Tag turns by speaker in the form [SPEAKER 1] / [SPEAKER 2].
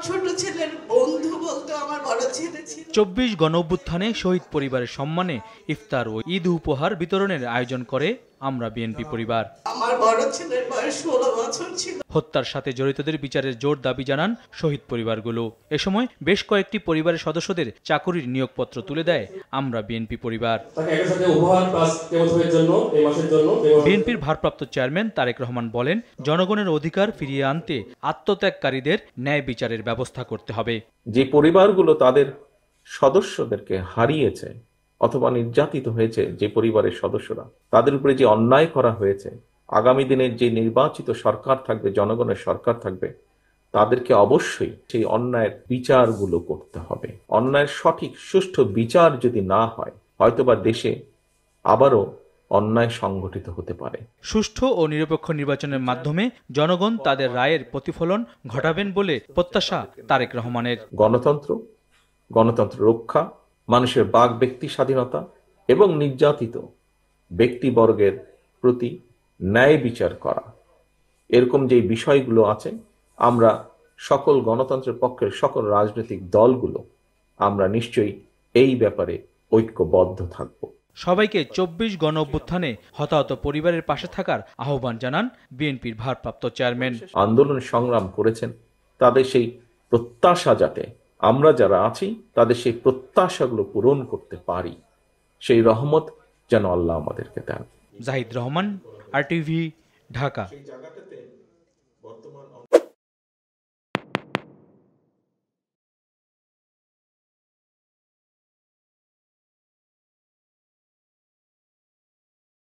[SPEAKER 1] ছোট ছেলের বন্ধু বলতে আমার বড় ছেলে ছিল।
[SPEAKER 2] ২৪ গণঅভ্যুত্থানে শহীদ পরিবারের সম্মানে ইফতার ও ঈদ উপহার বিতরণের আয়োজন করে আমরা বিএনপি পরিবার।
[SPEAKER 1] আমার বড় ছেলের বয়স 16 বছর ছিল।
[SPEAKER 2] হত্যার সাথে জড়িতদের বিচারের জোর দাবি জানান শহীদ পরিবারগুলো। এ সময় বেশ কয়েকটি পরিবারের সদস্যদের চাকুরির নিয়োগপত্র তুলে দেয় আমরা বিএনপি পরিবার। বিএনপির ভারপ্রাপ্ত চেয়ারম্যান তারেক রহমান বলেন, জনগণের অধিকার ফিরিয়ে আনতে আত্মত্যাগকারীদের ন্যায় বিচারের ব্যবস্থা করতে হবে।
[SPEAKER 3] যে পরিবারগুলো তাদের সদস্যদেরকে হারিয়েছে অথবা নির্যাতিত হয়েছে, যে পরিবারের সদস্যরা, তাদের উপরে যে অন্যায় করা হয়েছে, আগামী দিনের যে নির্বাচিত সরকার থাকবে, জনগণের সরকার থাকবে, তাদেরকে অবশ্যই সেই অন্যায়ের বিচারগুলো করতে হবে। অন্যায়ের সঠিক সুষ্ঠু বিচার যদি না হয়, হয়তোবা দেশে আবারও অন্যায় সংগঠিত হতে পারে।
[SPEAKER 2] সুষ্ঠু ও নিরপেক্ষ নির্বাচনের মাধ্যমে জনগণ তাদের রায়ের প্রতিফলন ঘটাবেন বলে প্রত্যাশা তারেক রহমানের।
[SPEAKER 3] গণতন্ত্র রক্ষা, মানুষের বাক ব্যক্তি স্বাধীনতা এবং নির্যাতিত ব্যক্তিবর্গের প্রতি ন্যায় বিচার করা, এরকম যে বিষয়গুলো আছে, আমরা সকল গণতন্ত্রের পক্ষের সকল রাজনৈতিক দলগুলো আমরা নিশ্চয়ই এই ব্যাপারে ঐক্যবদ্ধ থাকব।
[SPEAKER 2] সবাইকে ২৪ গণঅভ্যুত্থানে হতাহত পরিবারের পাশে থাকার আহ্বান জানান বিএনপির ভারপ্রাপ্ত চেয়ারম্যান।
[SPEAKER 3] আন্দোলন সংগ্রাম করেছেন, তাদের সেই প্রত্যাশা, যাতে আমরা যারা আছি তাদের সেই প্রত্যাশাগুলো পূরণ করতে পারি, সেই রহমত যেন আল্লাহ আমাদেরকে দেন।
[SPEAKER 2] জাহিদ রহমান, RTV, ঢাকা।